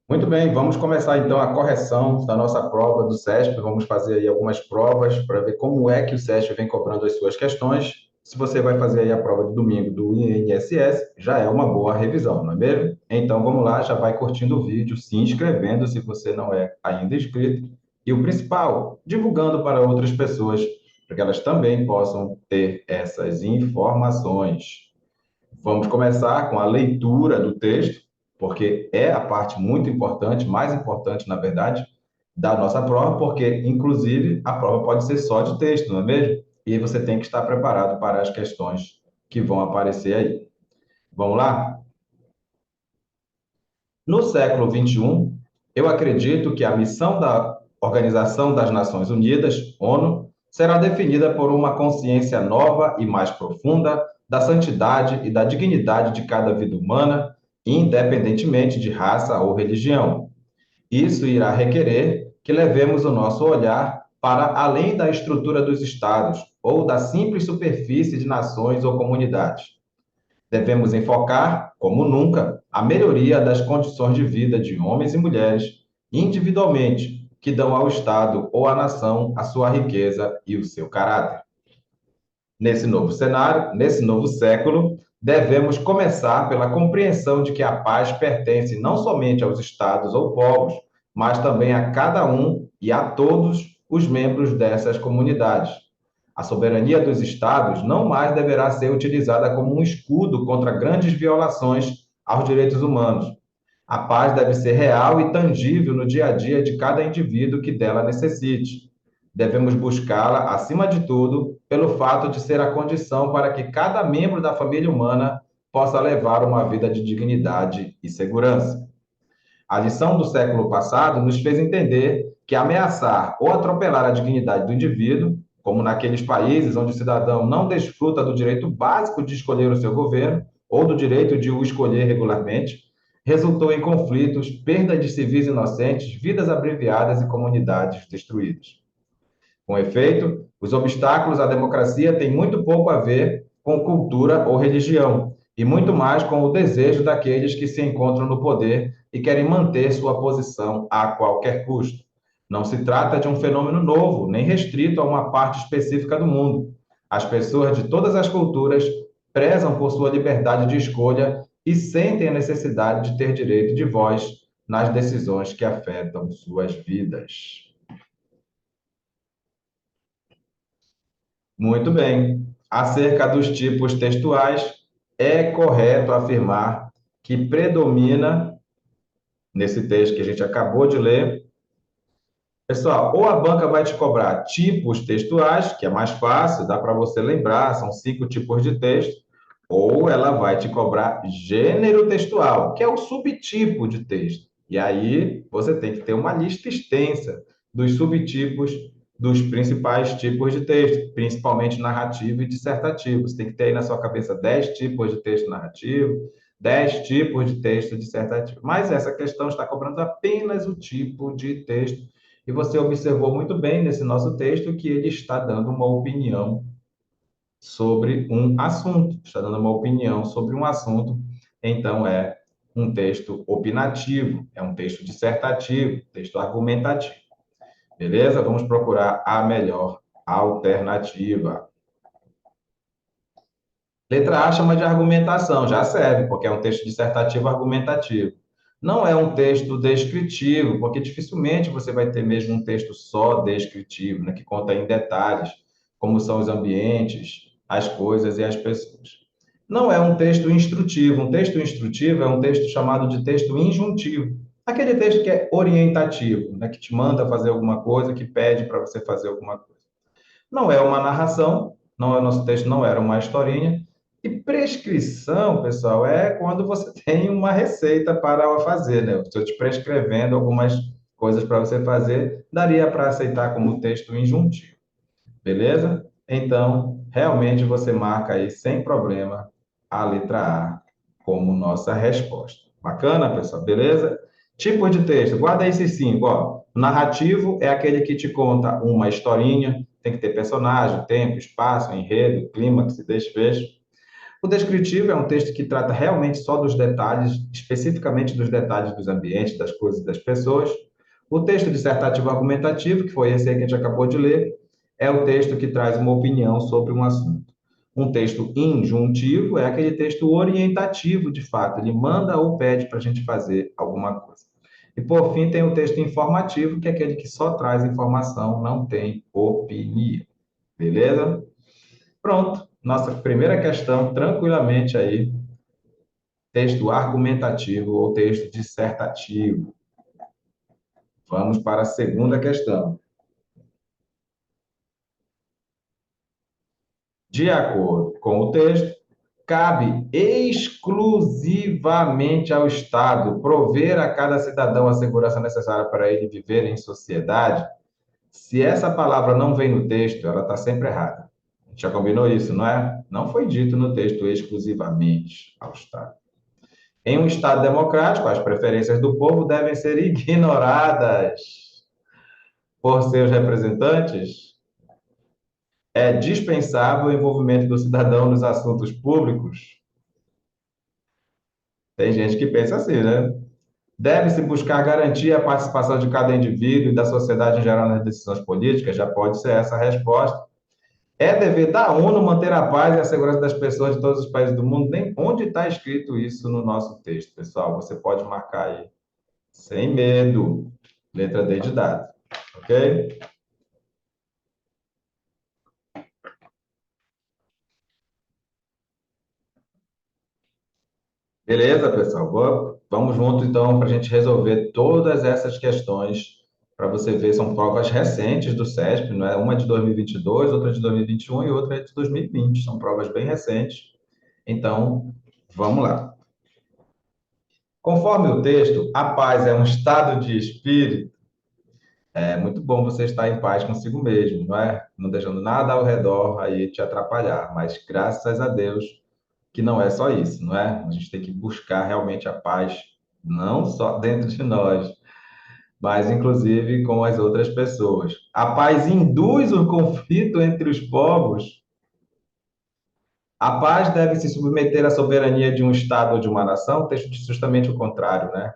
Muito bem, vamos começar então a correção da nossa prova do SESP. Vamos fazer aí algumas provas para ver como é que o SESP vem cobrando as suas questões. Se você vai fazer aí a prova de domingo do INSS, já é uma boa revisão, não é mesmo? Então vamos lá, já vai curtindo o vídeo, se inscrevendo se você não é ainda inscrito. E o principal, divulgando para outras pessoas, para que elas também possam ter essas informações. Vamos começar com a leitura do texto, porque é a parte muito importante, mais importante, na verdade, da nossa prova, porque, inclusive, a prova pode ser só de texto, não é mesmo? E você tem que estar preparado para as questões que vão aparecer aí. Vamos lá? No século XXI, eu acredito que a missão da Organização das Nações Unidas, ONU, será definida por uma consciência nova e mais profunda da santidade e da dignidade de cada vida humana, independentemente de raça ou religião. Isso irá requerer que levemos o nosso olhar para além da estrutura dos estados ou da simples superfície de nações ou comunidades. Devemos enfocar, como nunca, a melhoria das condições de vida de homens e mulheres, individualmente, que dão ao Estado ou à nação a sua riqueza e o seu caráter. Nesse novo cenário, nesse novo século, devemos começar pela compreensão de que a paz pertence não somente aos estados ou povos, mas também a cada um e a todos os membros dessas comunidades. A soberania dos estados não mais deverá ser utilizada como um escudo contra grandes violações aos direitos humanos. A paz deve ser real e tangível no dia a dia de cada indivíduo que dela necessite. Devemos buscá-la, acima de tudo, pelo fato de ser a condição para que cada membro da família humana possa levar uma vida de dignidade e segurança. A lição do século passado nos fez entender que ameaçar ou atropelar a dignidade do indivíduo, como naqueles países onde o cidadão não desfruta do direito básico de escolher o seu governo ou do direito de o escolher regularmente, resultou em conflitos, perda de civis inocentes, vidas abreviadas e comunidades destruídas. Com efeito, os obstáculos à democracia têm muito pouco a ver com cultura ou religião, e muito mais com o desejo daqueles que se encontram no poder e querem manter sua posição a qualquer custo. Não se trata de um fenômeno novo, nem restrito a uma parte específica do mundo. As pessoas de todas as culturas prezam por sua liberdade de escolha e sentem a necessidade de ter direito de voz nas decisões que afetam suas vidas. Muito bem. Acerca dos tipos textuais, é correto afirmar que predomina, nesse texto que a gente acabou de ler, pessoal, ou a banca vai te cobrar tipos textuais, que é mais fácil, dá para você lembrar, são 5 tipos de texto, ou ela vai te cobrar gênero textual, que é o subtipo de texto. E aí você tem que ter uma lista extensa dos subtipos dos principais tipos de texto, principalmente narrativo e dissertativo. Você tem que ter aí na sua cabeça 10 tipos de texto narrativo, 10 tipos de texto dissertativo. Mas essa questão está cobrando apenas o tipo de texto. E você observou muito bem nesse nosso texto que ele está dando uma opinião sobre um assunto, está dando uma opinião sobre um assunto, então é um texto opinativo, é um texto dissertativo, texto argumentativo. Beleza? Vamos procurar a melhor alternativa. Letra A chama de argumentação, já serve, porque é um texto dissertativo argumentativo. Não é um texto descritivo, porque dificilmente você vai ter mesmo um texto só descritivo, né, que conta em detalhes como são os ambientes, as coisas e as pessoas. Não é um texto instrutivo. Um texto instrutivo é um texto chamado de texto injuntivo. Aquele texto que é orientativo, né, que te manda fazer alguma coisa, que pede para você fazer alguma coisa. Não é uma narração, não é o nosso texto não era uma historinha. E prescrição, pessoal, é quando você tem uma receita para fazer, né? Estou te prescrevendo algumas coisas para você fazer, daria para aceitar como texto injuntivo, beleza? Então, realmente você marca aí sem problema a letra A como nossa resposta. Bacana, pessoal? Beleza? Tipo de texto, guarda esses 5, ó. O narrativo é aquele que te conta uma historinha, tem que ter personagem, tempo, espaço, enredo, clímax e desfecho. O descritivo é um texto que trata realmente só dos detalhes, especificamente dos detalhes dos ambientes, das coisas, das pessoas. O texto dissertativo argumentativo, que foi esse aí que a gente acabou de ler, é o texto que traz uma opinião sobre um assunto. Um texto injuntivo é aquele texto orientativo, de fato, ele manda ou pede para a gente fazer alguma coisa. E, por fim, tem o texto informativo, que é aquele que só traz informação, não tem opinião. Beleza? Pronto. Nossa primeira questão, tranquilamente aí, texto argumentativo ou texto dissertativo. Vamos para a segunda questão. De acordo com o texto, cabe exclusivamente ao Estado prover a cada cidadão a segurança necessária para ele viver em sociedade. Se essa palavra não vem no texto, ela está sempre errada. A gente já combinou isso, não é? Não foi dito no texto exclusivamente ao Estado. Em um Estado democrático, as preferências do povo devem ser ignoradas por seus representantes. É dispensável o envolvimento do cidadão nos assuntos públicos. Tem gente que pensa assim, né? Deve-se buscar garantir a participação de cada indivíduo e da sociedade em geral nas decisões políticas? Já pode ser essa a resposta. É dever da ONU manter a paz e a segurança das pessoas de todos os países do mundo? Nem onde está escrito isso no nosso texto, pessoal? Você pode marcar aí. Sem medo. Letra D de dado. Ok? Beleza, pessoal? Vamos junto, então, para a gente resolver todas essas questões. Para você ver, são provas recentes do CESP, não é? Uma de 2022, outra de 2021 e outra é de 2020. São provas bem recentes. Então, vamos lá. Conforme o texto, a paz é um estado de espírito. É muito bom você estar em paz consigo mesmo, não é? Não deixando nada ao redor aí te atrapalhar. Mas graças a Deus que não é só isso, não é? A gente tem que buscar realmente a paz, não só dentro de nós, mas inclusive com as outras pessoas. A paz induz o conflito entre os povos. A paz deve se submeter à soberania de um Estado ou de uma nação. O texto diz justamente o contrário, né?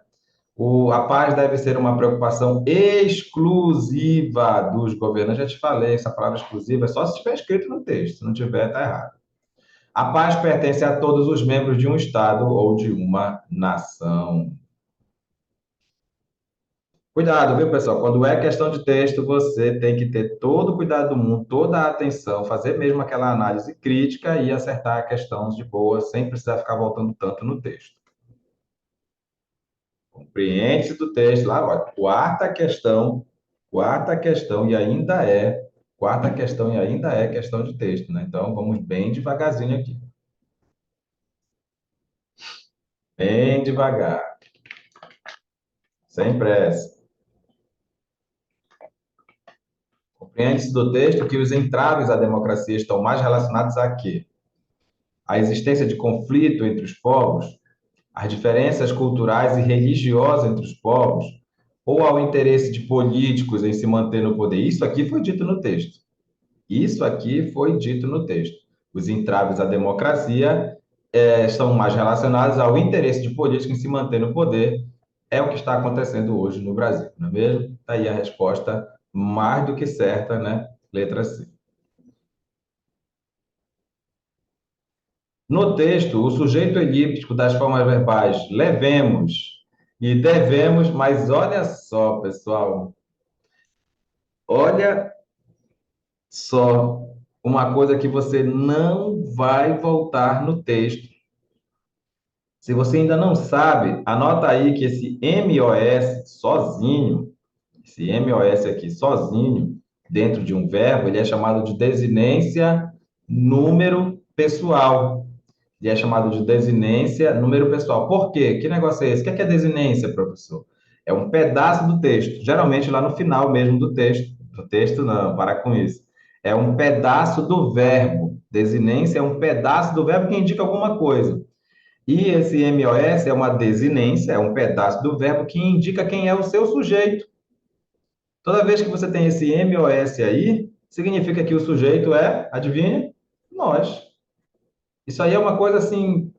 A paz deve ser uma preocupação exclusiva dos governos. Eu já te falei, essa palavra exclusiva é só se estiver escrito no texto. Se não tiver, está errado. A paz pertence a todos os membros de um Estado ou de uma nação. Cuidado, viu, pessoal? Quando é questão de texto, você tem que ter todo o cuidado do mundo, toda a atenção, fazer mesmo aquela análise crítica e acertar a questão de boa, sem precisar ficar voltando tanto no texto. Compreende-se do texto, lá, ó, quarta questão quarta questão e ainda é questão de texto, né? Então, vamos bem devagarzinho aqui. Bem devagar, sem pressa. Compreende-se do texto que os entraves à democracia estão mais relacionados a quê? A existência de conflito entre os povos, as diferenças culturais e religiosas entre os povos, ou ao interesse de políticos em se manter no poder. Isso aqui foi dito no texto. Isso aqui foi dito no texto. Os entraves à democracia estão mais relacionados ao interesse de políticos em se manter no poder. É o que está acontecendo hoje no Brasil, não é mesmo? Está aí a resposta mais do que certa, né? Letra C. No texto, o sujeito elíptico das formas verbais levemos e devemos, mas olha só, pessoal, olha só uma coisa que você não vai voltar no texto. Se você ainda não sabe, anota aí que esse MOS sozinho, esse MOS aqui sozinho, dentro de um verbo, ele é chamado de desinência número pessoal. E é chamado de desinência número pessoal. Por quê? Que negócio é esse? O que é desinência, professor? É um pedaço do texto, geralmente lá no final mesmo do texto. Do texto, não, para com isso. É um pedaço do verbo. Desinência é um pedaço do verbo que indica alguma coisa. E esse MOS é uma desinência, é um pedaço do verbo que indica quem é o seu sujeito. Toda vez que você tem esse MOS aí, significa que o sujeito é, adivinha? Nós. Isso aí é uma coisa assim,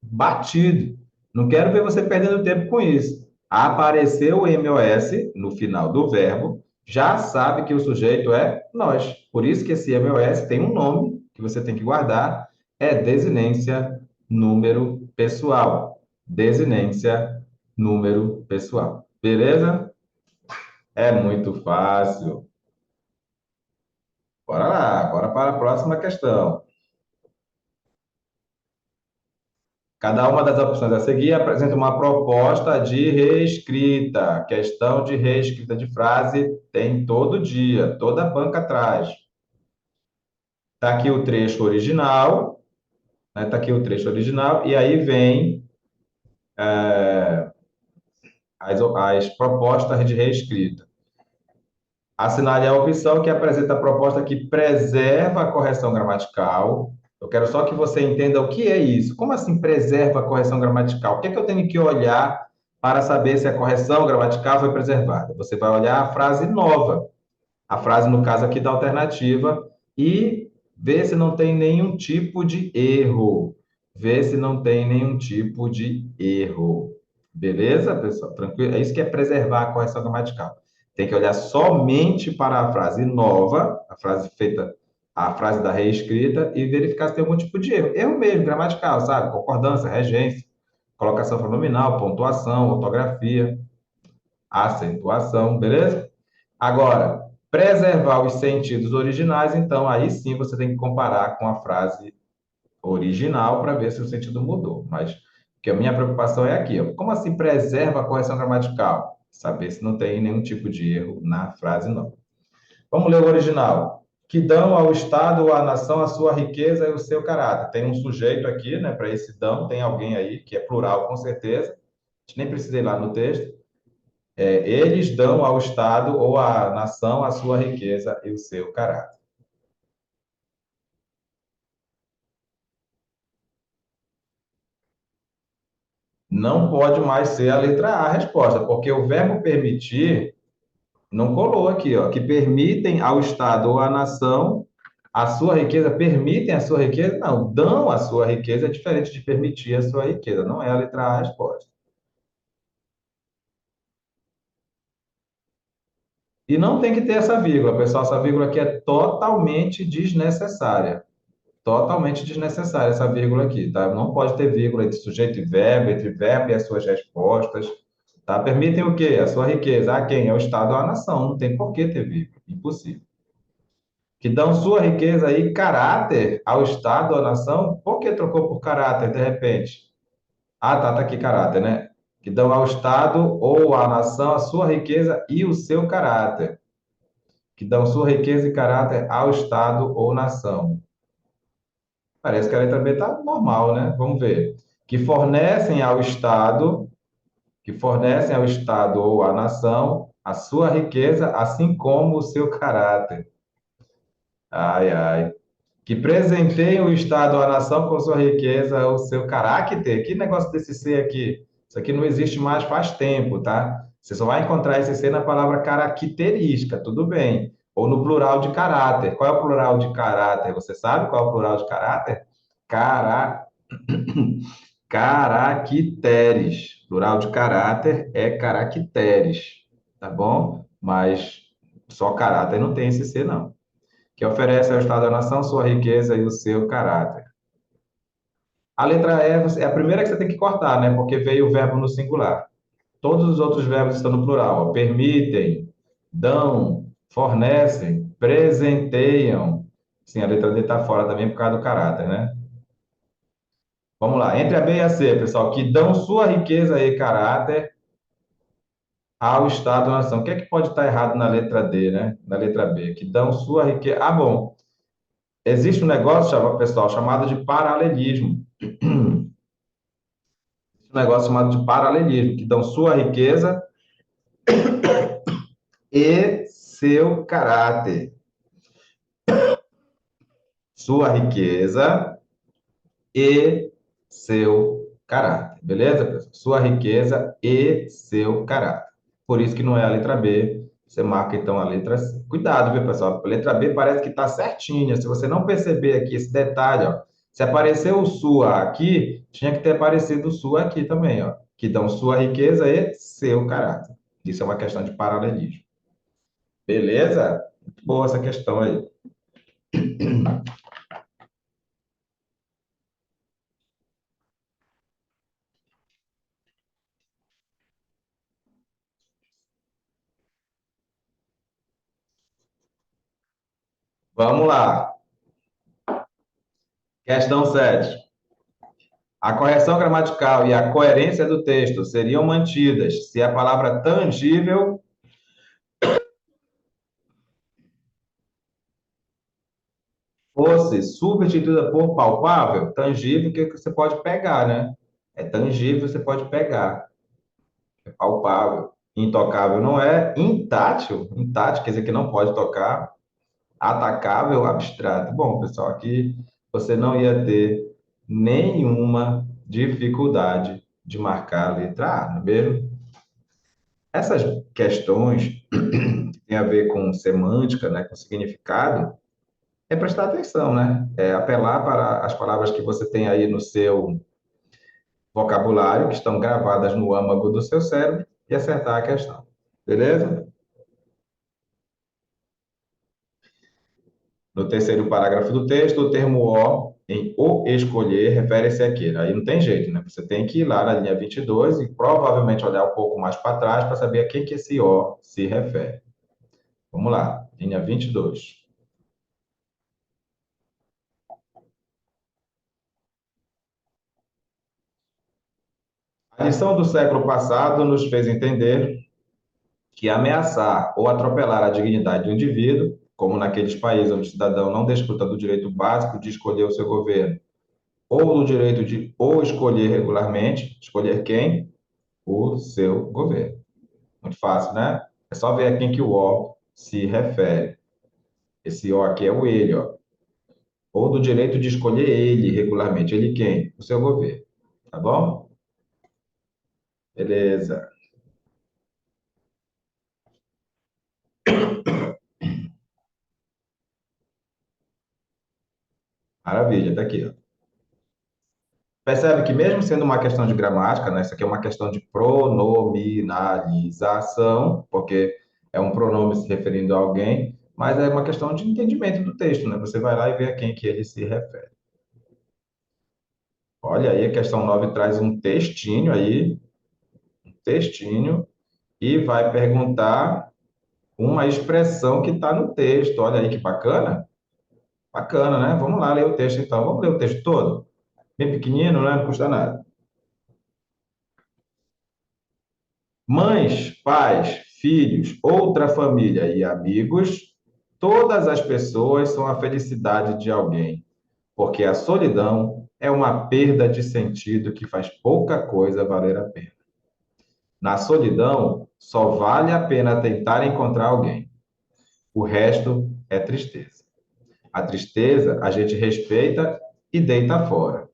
batido. Não quero ver você perdendo tempo com isso. Apareceu o MOS no final do verbo, já sabe que o sujeito é nós. Por isso que esse MOS tem um nome que você tem que guardar, é desinência número pessoal. Desinência número pessoal. Beleza? É muito fácil. Bora lá, bora para a próxima questão. Cada uma das opções a seguir apresenta uma proposta de reescrita. Questão de reescrita de frase tem todo dia, toda banca traz. Está aqui o trecho original, né? Está aqui o trecho original, e aí vem as propostas de reescrita. Assinale a opção que apresenta a proposta que preserva a correção gramatical. Eu quero só que você entenda o que é isso. Como assim preserva a correção gramatical? O que é que eu tenho que olhar para saber se a correção gramatical foi preservada? Você vai olhar a frase nova, a frase, no caso aqui, da alternativa, e ver se não tem nenhum tipo de erro. Ver se não tem nenhum tipo de erro. Beleza, pessoal? Tranquilo? É isso que é preservar a correção gramatical. Tem que olhar somente para a frase nova, a frase feita, a frase da reescrita, e verificar se tem algum tipo de erro. Erro mesmo, gramatical, sabe? Concordância, regência, colocação pronominal, pontuação, ortografia, acentuação, beleza? Agora, preservar os sentidos originais, então aí sim você tem que comparar com a frase original para ver se o sentido mudou. Mas que a minha preocupação é aqui, ó. Como assim preserva a correção gramatical? Saber se não tem nenhum tipo de erro na frase nova. Vamos ler o original. Que dão ao Estado ou à nação a sua riqueza e o seu caráter. Tem um sujeito aqui, né? Para esse dão, tem alguém aí que é plural, com certeza. A gente nem precisa ir lá no texto. Eles dão ao Estado ou à nação a sua riqueza e o seu caráter. Não pode mais ser a letra A a resposta, porque o verbo permitir não colou aqui, ó, que permitem ao Estado ou à nação a sua riqueza, permitem a sua riqueza? Não, dão a sua riqueza, é diferente de permitir a sua riqueza, não é a letra A a resposta. E não tem que ter essa vírgula, pessoal, essa vírgula aqui é totalmente desnecessária. Totalmente desnecessária essa vírgula aqui, tá? Não pode ter vírgula entre sujeito e verbo, entre verbo e as suas respostas, tá? Permitem o quê? A sua riqueza. A quem? É o Estado ou a nação. Não tem por que ter vírgula. Impossível. Que dão sua riqueza e caráter ao Estado ou à nação. Por que trocou por caráter, de repente? Ah, tá aqui caráter, né? Que dão ao Estado ou à nação a sua riqueza e o seu caráter. Que dão sua riqueza e caráter ao Estado ou nação. Parece que a letra B está normal, né? Vamos ver. Que fornecem ao Estado, que fornecem ao Estado ou à nação a sua riqueza, assim como o seu caráter. Ai, ai. Que presenteiam o Estado ou a nação com sua riqueza, o seu caráter. Que negócio desse C aqui? Isso aqui não existe mais faz tempo, tá? Você só vai encontrar esse C na palavra característica, tudo bem. Ou no plural de caráter. Qual é o plural de caráter? Você sabe qual é o plural de caráter? Cara... Caracteres. Plural de caráter é caracteres, tá bom? Mas só caráter não tem esse C, não. Que oferece ao Estado da Nação sua riqueza e o seu caráter. A letra E é a primeira que você tem que cortar, né? Porque veio o verbo no singular. Todos os outros verbos estão no plural. Ó. Permitem, dão, fornecem, presenteiam. Sim, a letra D está fora também por causa do caráter, né? Vamos lá. Entre a B e a C, pessoal, que dão sua riqueza e caráter ao Estado-nação. O que é que pode estar errado na letra D, né? Na letra B? Que dão sua riqueza. Ah, bom. Existe um negócio, pessoal, chamado de paralelismo. Um negócio chamado de paralelismo, que dão sua riqueza e seu caráter. Sua riqueza e seu caráter. Beleza, pessoal? Sua riqueza e seu caráter. Por isso que não é a letra B. Você marca então a letra C. Cuidado, viu, pessoal? A letra B parece que está certinha. Se você não perceber aqui esse detalhe, ó, Se apareceu o sua aqui, tinha que ter aparecido o sua aqui também, ó. Que dão sua riqueza e seu caráter. Isso é uma questão de paralelismo. Beleza? Muito boa essa questão aí. Vamos lá. Questão 7. A correção gramatical e a coerência do texto seriam mantidas se a palavra tangível fosse substituída por palpável. Tangível, que você pode pegar, né? É tangível, você pode pegar. É palpável. Intocável não é. Intátil, intátil quer dizer que não pode tocar. Atacável, abstrato. Bom, pessoal, aqui você não ia ter nenhuma dificuldade de marcar a letra A, não é mesmo? Essas questões que têm a ver com semântica, né, com significado, é prestar atenção, né? É apelar para as palavras que você tem aí no seu vocabulário, que estão gravadas no âmago do seu cérebro, e acertar a questão. Beleza? No terceiro parágrafo do texto, o termo o em o escolher refere-se àquele. Aí não tem jeito, né? Você tem que ir lá na linha 22 e provavelmente olhar um pouco mais para trás para saber a quem que esse o se refere. Vamos lá, linha 22. A lição do século passado nos fez entender que ameaçar ou atropelar a dignidade do indivíduo, como naqueles países onde o cidadão não desfruta do direito básico de escolher o seu governo, ou do direito de ou escolher regularmente, escolher quem? O seu governo. Muito fácil, né? É só ver a quem que o O se refere. Esse O aqui é o ele, ó. Ou do direito de escolher ele regularmente. Ele quem? O seu governo. Tá bom? Beleza. Maravilha, tá aqui, ó. Percebe que mesmo sendo uma questão de gramática, né, isso aqui é uma questão de pronominalização, porque é um pronome se referindo a alguém, mas é uma questão de entendimento do texto, né? Você vai lá e vê a quem que ele se refere. Olha aí, a questão 9 traz um textinho aí, um textinho, e vai perguntar uma expressão que está no texto. Olha aí que bacana. Bacana, né? Vamos lá ler o texto então. Vamos ler o texto todo? Bem pequenino, né? Não custa nada. Mães, pais, filhos, outra família e amigos, todas as pessoas são a felicidade de alguém, porque a solidão é uma perda de sentido que faz pouca coisa valer a pena. Na solidão, só vale a pena tentar encontrar alguém. O resto é tristeza. A tristeza a gente respeita e deita fora.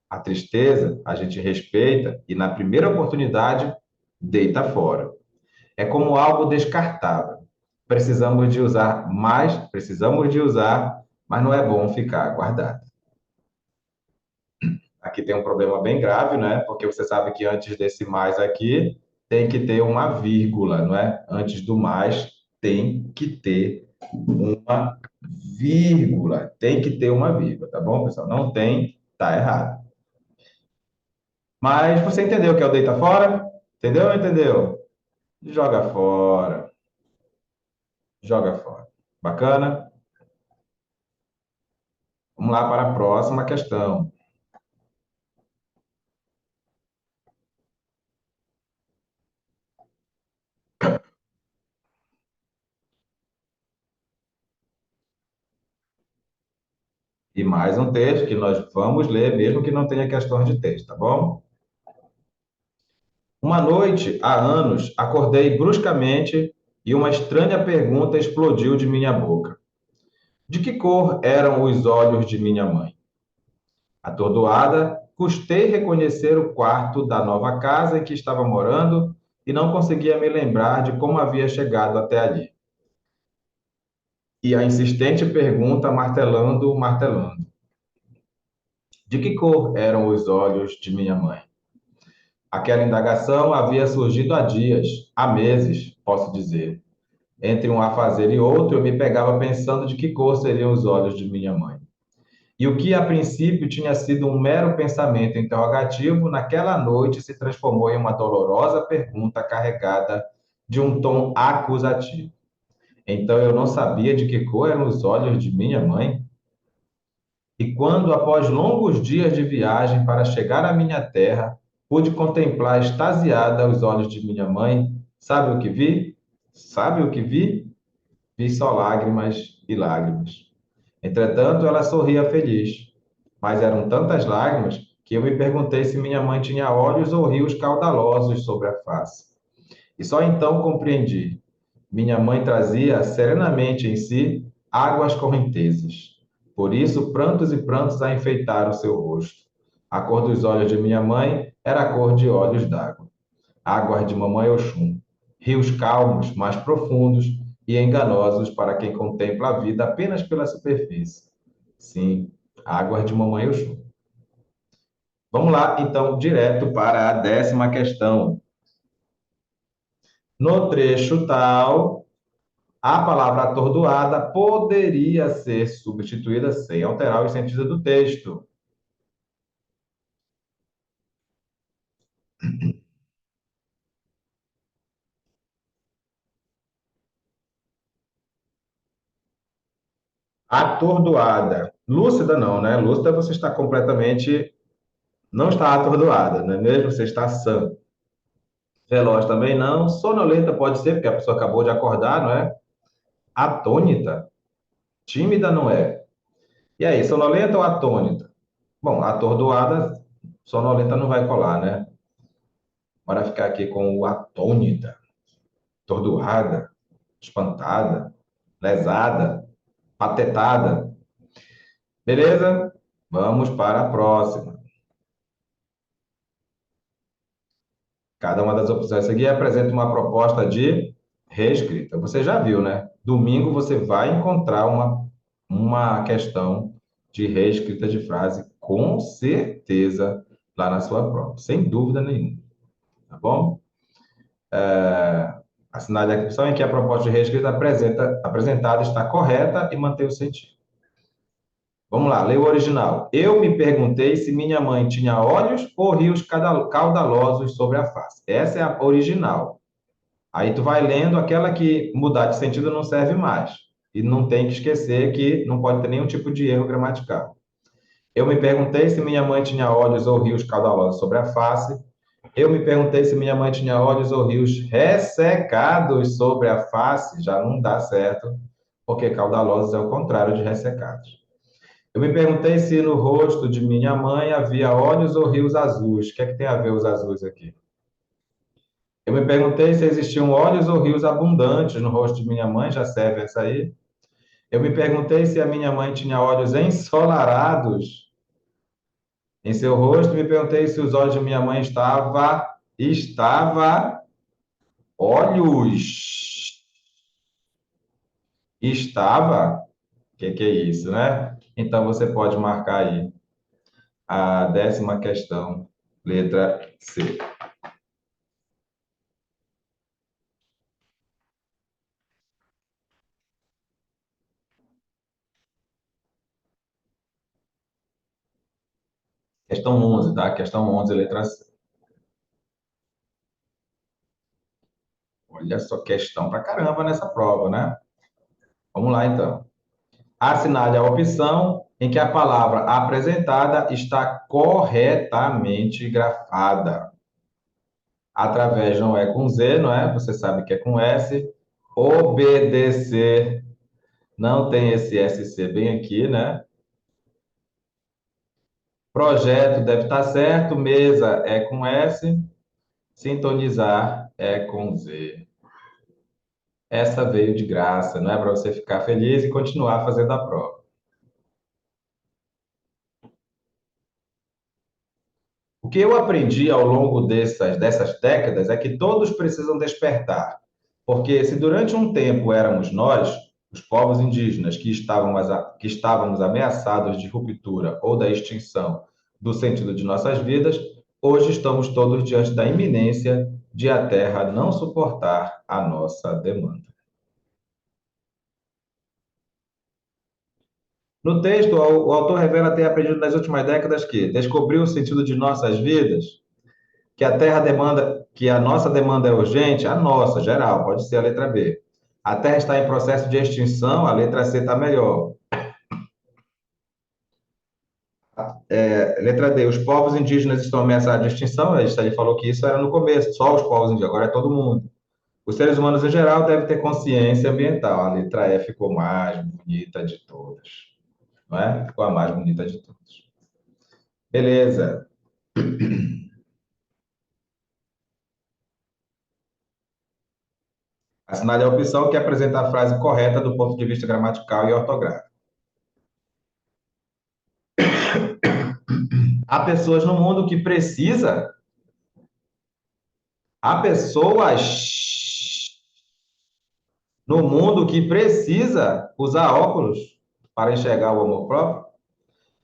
A tristeza a gente respeita e, na primeira oportunidade, deita fora. É como algo descartável. Precisamos de usar, mas não é bom ficar guardado. Aqui tem um problema bem grave, né? Porque você sabe que antes desse mais aqui tem que ter uma vírgula, não é? Antes do mais tem que ter uma vírgula. Tem que ter uma vírgula, tá bom, pessoal? Não tem, tá errado. Mas você entendeu o que é o deita fora? Entendeu ou não entendeu? Joga fora, joga fora. Bacana? Vamos lá para a próxima questão. E mais um texto que nós vamos ler, mesmo que não tenha questões de texto, tá bom? Uma noite, há anos, acordei bruscamente e uma estranha pergunta explodiu de minha boca. De que cor eram os olhos de minha mãe? Atordoada, custei reconhecer o quarto da nova casa em que estava morando e não conseguia me lembrar de como havia chegado até ali. E a insistente pergunta martelando, martelando. De que cor eram os olhos de minha mãe? Aquela indagação havia surgido há dias, há meses, posso dizer. Entre um afazer e outro, eu me pegava pensando de que cor seriam os olhos de minha mãe. E o que a princípio tinha sido um mero pensamento interrogativo, naquela noite se transformou em uma dolorosa pergunta carregada de um tom acusativo. Então eu não sabia de que cor eram os olhos de minha mãe. E quando, após longos dias de viagem para chegar à minha terra, pude contemplar extasiada os olhos de minha mãe, sabe o que vi? Sabe o que vi? Vi só lágrimas e lágrimas. Entretanto, ela sorria feliz, mas eram tantas lágrimas que eu me perguntei se minha mãe tinha olhos ou rios caudalosos sobre a face. E só então compreendi. Minha mãe trazia serenamente em si águas correntezas. Por isso, prantos e prantos a enfeitaram seu rosto. A cor dos olhos de minha mãe era a cor de olhos d'água. Águas de mamãe Oxum. Rios calmos, mais profundos e enganosos para quem contempla a vida apenas pela superfície. Sim, águas de mamãe Oxum. Vamos lá, então, direto para a 10ª questão. No trecho tal, a palavra atordoada poderia ser substituída sem alterar o sentido do texto. Atordoada. Lúcida não, né? Lúcida você está completamente... Não está atordoada, não é mesmo? Você está sã. Veloz também não. Sonolenta pode ser, porque a pessoa acabou de acordar, não é? Atônita. Tímida não é. E aí, sonolenta ou atônita? Bom, atordoada, sonolenta não vai colar, né? Bora ficar aqui com o atônita. Atordoada, espantada, lesada, patetada. Beleza? Vamos para a próxima. Cada uma das opções a seguir apresenta uma proposta de reescrita. Você já viu, né? Domingo você vai encontrar uma questão de reescrita de frase, com certeza, lá na sua prova, sem dúvida nenhuma. Tá bom? Assinale a opção em que a proposta de reescrita apresentada está correta e mantém o sentido. Vamos lá, lê o original. Eu me perguntei se minha mãe tinha olhos ou rios caudalosos sobre a face. Essa é a original. Aí tu vai lendo aquela que mudar de sentido não serve mais. E não tem que esquecer que não pode ter nenhum tipo de erro gramatical. Eu me perguntei se minha mãe tinha olhos ou rios caudalosos sobre a face. Eu me perguntei se minha mãe tinha olhos ou rios ressecados sobre a face. Já não dá certo, porque caudalosos é o contrário de ressecados. Eu me perguntei se no rosto de minha mãe havia olhos ou rios azuis. O que é que tem a ver os azuis aqui? Eu me perguntei se existiam olhos ou rios abundantes no rosto de minha mãe. Já serve essa aí? Eu me perguntei se a minha mãe tinha olhos ensolarados em seu rosto. Me perguntei se os olhos de minha mãe estava olhos. Estava? O que é isso, né? Então você pode marcar aí a 10ª questão, letra C. Questão 11, tá? Questão 11, letra C. Olha só, questão pra caramba nessa prova, né? Vamos lá, então. Assinale a opção em que a palavra apresentada está corretamente grafada. Através não é com Z, não é? Você sabe que é com S. Obedecer não tem esse SC bem aqui, né? Projeto deve estar certo. Mesa é com S. Sintonizar é com Z. Essa veio de graça, não é para você ficar feliz e continuar fazendo a prova. O que eu aprendi ao longo dessas décadas é que todos precisam despertar, porque se durante um tempo éramos nós, os povos indígenas, que estávamos ameaçados de ruptura ou da extinção, do sentido de nossas vidas, hoje estamos todos diante da iminência de a Terra não suportar a nossa demanda. No texto, o autor revela ter aprendido nas últimas décadas que descobriu o sentido de nossas vidas, que a Terra demanda, que a nossa demanda é urgente, a nossa, geral, pode ser a letra B. A Terra está em processo de extinção, a letra C está melhor. Letra D, os povos indígenas estão ameaçados de extinção, a gente falou que isso era no começo, só os povos indígenas, agora é todo mundo. Os seres humanos em geral devem ter consciência ambiental. A letra E ficou mais bonita de todas, não é? Ficou a mais bonita de todas. Beleza. Assinale a opção que apresenta a frase correta do ponto de vista gramatical e ortográfico. Há pessoas no mundo que precisa, há pessoas no mundo que precisa usar óculos para enxergar o amor próprio.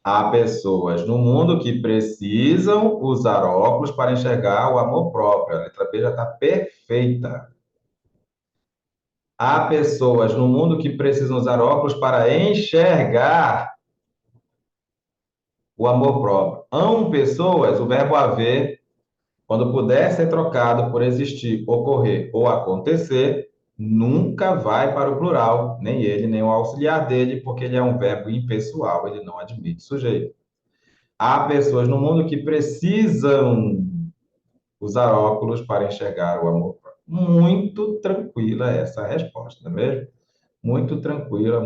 Há pessoas no mundo que precisam usar óculos para enxergar o amor próprio. A letra B já está perfeita. Há pessoas no mundo que precisam usar óculos para enxergar o amor próprio. Hão pessoas, o verbo haver, quando puder ser trocado por existir, ocorrer ou acontecer, nunca vai para o plural, nem ele, nem o auxiliar dele, porque ele é um verbo impessoal, ele não admite sujeito. Há pessoas no mundo que precisam usar óculos para enxergar o amor próprio. Muito tranquila essa resposta, não é mesmo? Muito tranquila,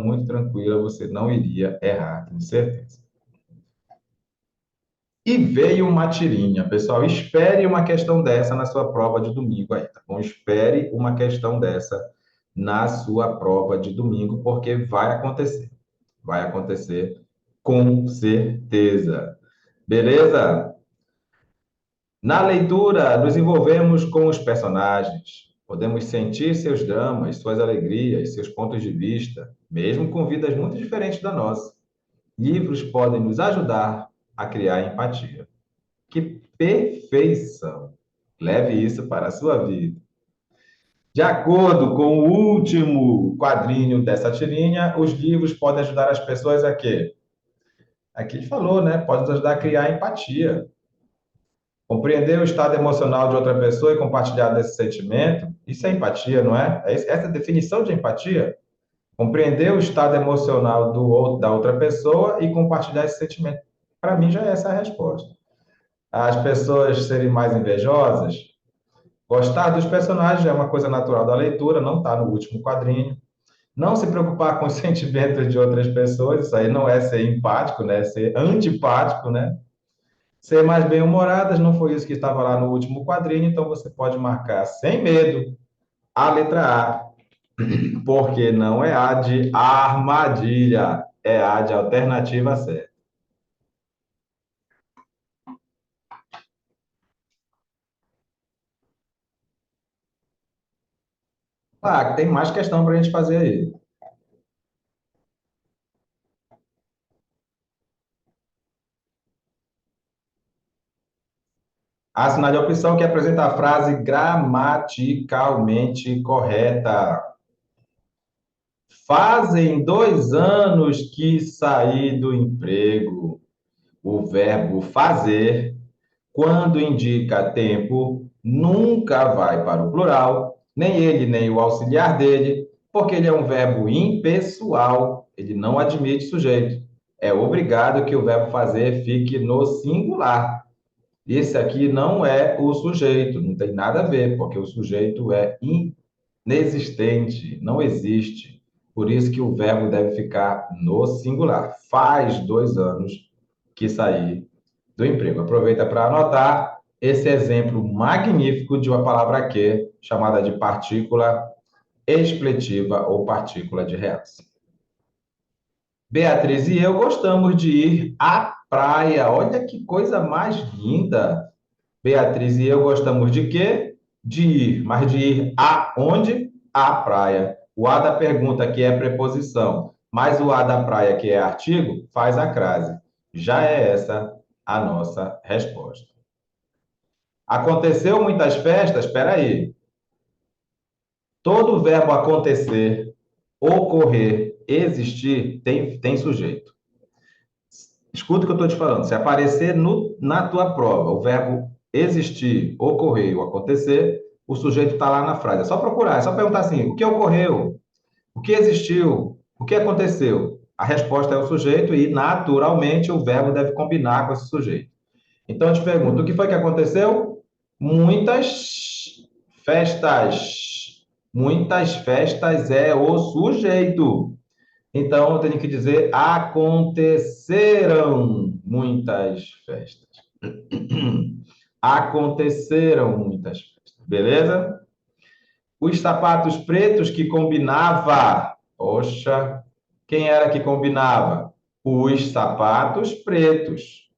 você não iria errar, tenho certeza. E veio uma tirinha, pessoal. Espere uma questão dessa na sua prova de domingo aí, tá bom? Espere uma questão dessa na sua prova de domingo, porque vai acontecer. Vai acontecer com certeza. Beleza? Na leitura, nos envolvemos com os personagens. Podemos sentir seus dramas, suas alegrias, seus pontos de vista, mesmo com vidas muito diferentes da nossa. Livros podem nos ajudar a criar empatia. Que perfeição! Leve isso para a sua vida. De acordo com o último quadrinho dessa tirinha, os livros podem ajudar as pessoas a quê? Aqui ele falou, né? Pode nos ajudar a criar empatia. Compreender o estado emocional de outra pessoa e compartilhar desse sentimento, isso é empatia, não é? Essa é a definição de empatia. Compreender o estado emocional da outra pessoa e compartilhar esse sentimento. Para mim, já é essa a resposta. As pessoas serem mais invejosas, gostar dos personagens é uma coisa natural da leitura, não está no último quadrinho. Não se preocupar com os sentimentos de outras pessoas, isso aí não é ser empático, né? É ser antipático, né? Ser mais bem-humoradas, não foi isso que estava lá no último quadrinho, então você pode marcar sem medo a letra A, porque não é A de armadilha, é A de alternativa certa. Ah, tem mais questão para a gente fazer aí. Assinar de opção que apresenta a frase gramaticalmente correta. Fazem 2 anos que saí do emprego. O verbo fazer, quando indica tempo, nunca vai para o plural, nem ele, nem o auxiliar dele, porque ele é um verbo impessoal, ele não admite sujeito. É obrigado que o verbo fazer fique no singular. Esse aqui não é o sujeito, não tem nada a ver, porque o sujeito é inexistente, não existe. Por isso que o verbo deve ficar no singular. Faz 2 anos que saí do emprego. Aproveita para anotar esse exemplo magnífico de uma palavra que, chamada de partícula expletiva ou partícula de reação. Beatriz e eu gostamos de ir à praia. Olha que coisa mais linda. Beatriz e eu gostamos de quê? De ir, mas de ir aonde? À praia. O a da pergunta, que é preposição, mais o a da praia, que é artigo, faz a crase. Já é essa a nossa resposta. Aconteceu muitas festas? Espera aí. Todo verbo acontecer, ocorrer, existir, tem sujeito. Escuta o que eu estou te falando. Se aparecer na tua prova o verbo existir, ocorrer ou acontecer, o sujeito está lá na frase. É só procurar, é só perguntar assim: o que ocorreu? O que existiu? O que aconteceu? A resposta é o sujeito e, naturalmente, o verbo deve combinar com esse sujeito. Então, eu te pergunto: o que foi que aconteceu? Muitas festas. Muitas festas é o sujeito. Então, eu tenho que dizer: aconteceram muitas festas. Aconteceram muitas festas. Beleza? Os sapatos pretos que combinava. Poxa, quem era que combinava? Os sapatos pretos.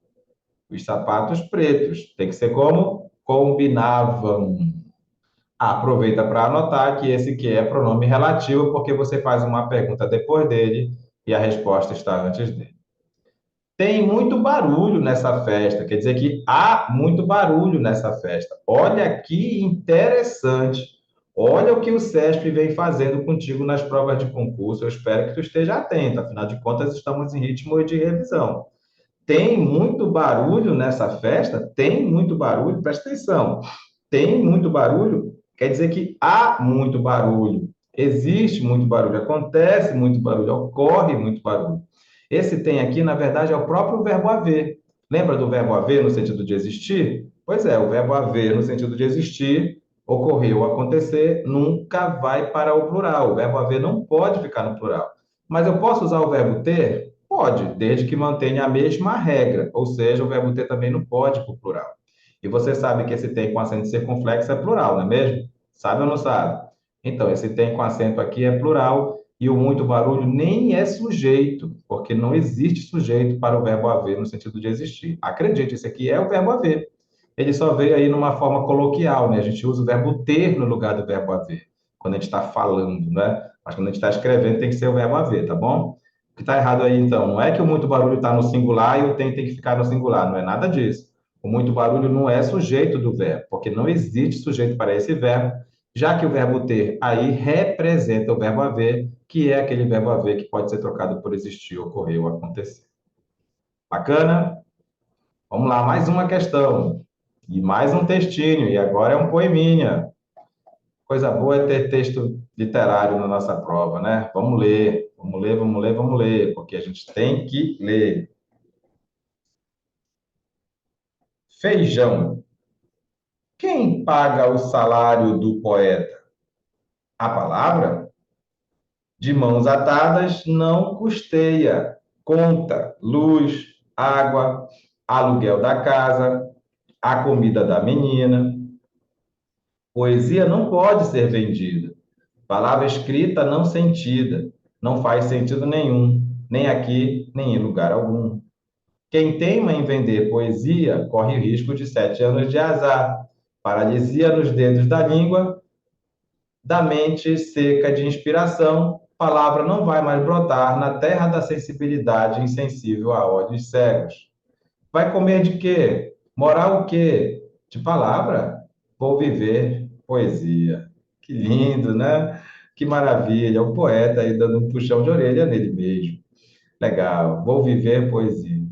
Os sapatos pretos. Tem que ser como? Combinavam. Aproveita para anotar que esse que é pronome relativo, porque você faz uma pergunta depois dele e a resposta está antes dele. Tem muito barulho nessa festa, quer dizer que há muito barulho nessa festa. Olha que interessante. Olha o que o CESP vem fazendo contigo nas provas de concurso. Eu espero que tu esteja atento, afinal de contas, estamos em ritmo de revisão. Tem muito barulho nessa festa? Tem muito barulho, presta atenção. Tem muito barulho, quer dizer que há muito barulho, existe muito barulho, acontece muito barulho, ocorre muito barulho. Esse tem aqui, na verdade, é o próprio verbo haver. Lembra do verbo haver no sentido de existir? Pois é, o verbo haver no sentido de existir, ocorrer ou acontecer, nunca vai para o plural. O verbo haver não pode ficar no plural. Mas eu posso usar o verbo ter? Pode, desde que mantenha a mesma regra, ou seja, o verbo ter também não pode ir para o plural. E você sabe que esse tem com acento circunflexo é plural, não é mesmo? Sabe ou não sabe? Então, esse tem com acento aqui é plural e o muito barulho nem é sujeito, porque não existe sujeito para o verbo haver no sentido de existir. Acredite, esse aqui é o verbo haver. Ele só veio aí numa forma coloquial, né? A gente usa o verbo ter no lugar do verbo haver, quando a gente está falando, né? Mas quando a gente está escrevendo, tem que ser o verbo haver, tá bom? O que está errado aí, então? Não é que o muito barulho está no singular e o tem que ficar no singular, não é nada disso. O muito barulho não é sujeito do verbo, porque não existe sujeito para esse verbo, já que o verbo ter aí representa o verbo haver, que é aquele verbo haver que pode ser trocado por existir, ocorrer ou acontecer. Bacana? Vamos lá, mais uma questão. E mais um textinho, e agora é um poeminha. Coisa boa é ter texto literário na nossa prova, né? Vamos ler, vamos ler, vamos ler, vamos ler, porque a gente tem que ler. Feijão. Quem paga o salário do poeta? A palavra? De mãos atadas não custeia. Conta, luz, água, aluguel da casa, a comida da menina. Poesia não pode ser vendida. Palavra escrita não sentida. Não faz sentido nenhum, nem aqui, nem em lugar algum. Quem teima em vender poesia corre risco de 7 anos de azar, paralisia nos dedos da língua, da mente seca de inspiração, palavra não vai mais brotar na terra da sensibilidade insensível a olhos cegos. Vai comer de quê? Morar o quê? De palavra? Vou viver poesia. Que lindo, né? Que maravilha. O poeta aí dando um puxão de orelha nele mesmo. Legal. Vou viver poesia.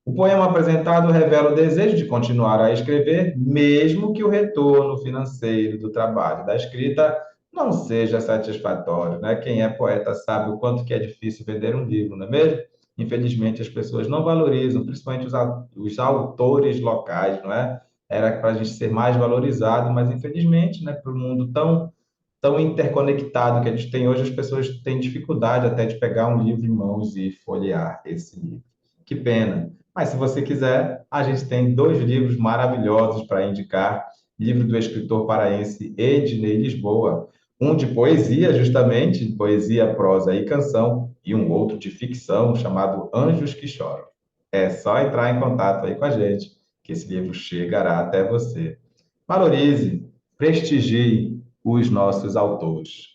O poema apresentado revela o desejo de continuar a escrever, mesmo que o retorno financeiro do trabalho da escrita não seja satisfatório, né? Quem é poeta sabe o quanto que é difícil vender um livro, não é mesmo? Infelizmente, as pessoas não valorizam, principalmente os autores locais, não é? Era para a gente ser mais valorizado, mas infelizmente, né, para o mundo tão interconectado que a gente tem hoje, as pessoas têm dificuldade até de pegar um livro em mãos e folhear esse livro. Que pena. Mas se você quiser, a gente tem dois livros maravilhosos para indicar. Livro do escritor paraense Ednei Lisboa. Um de poesia, justamente, poesia, prosa e canção, e um outro de ficção, chamado Anjos que Choram. É só entrar em contato aí com a gente, que esse livro chegará até você. Valorize, prestigie os nossos autores.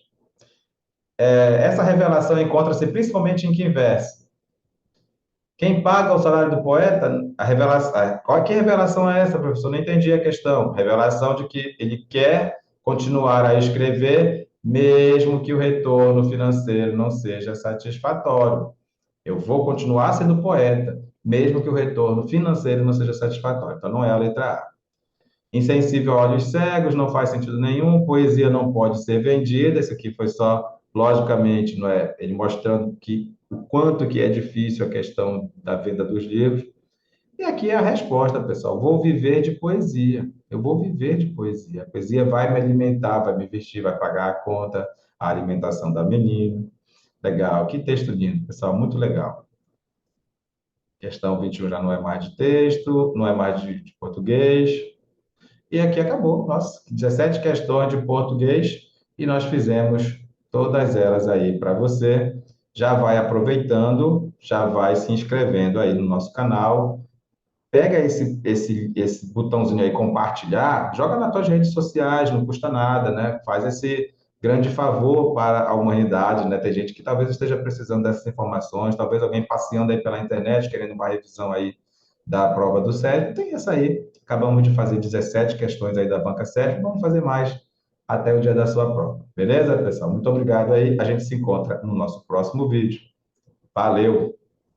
Essa revelação encontra-se principalmente em que verso? Quem paga o salário do poeta, a revelação, que revelação é essa, professor? Não entendi a questão. Revelação de que ele quer continuar a escrever, mesmo que o retorno financeiro não seja satisfatório. Eu vou continuar sendo poeta, mesmo que o retorno financeiro não seja satisfatório. Então, não é a letra A. Insensível a olhos cegos, não faz sentido nenhum. Poesia não pode ser vendida. Esse aqui foi só, logicamente, não é? Ele mostrando que o quanto que é difícil a questão da venda dos livros. E aqui é a resposta, pessoal. Vou viver de poesia. Eu vou viver de poesia. A poesia vai me alimentar, vai me vestir, vai pagar a conta, a alimentação da menina. Legal. Que texto lindo, pessoal. Muito legal. Questão 21 já não é mais de texto, não é mais de português. E aqui acabou. Nossa, 17 questões de português e nós fizemos todas elas aí para você. Já vai aproveitando, já vai se inscrevendo aí no nosso canal. Pega esse botãozinho aí, compartilhar, joga nas tuas redes sociais, não custa nada, né? Faz esse grande favor para a humanidade, né? Tem gente que talvez esteja precisando dessas informações, talvez alguém passeando aí pela internet, querendo uma revisão aí da prova do SESP, tem essa aí. Acabamos de fazer 17 questões aí da banca SESP, vamos fazer mais até o dia da sua prova. Beleza, pessoal? Muito obrigado aí. A gente se encontra no nosso próximo vídeo. Valeu!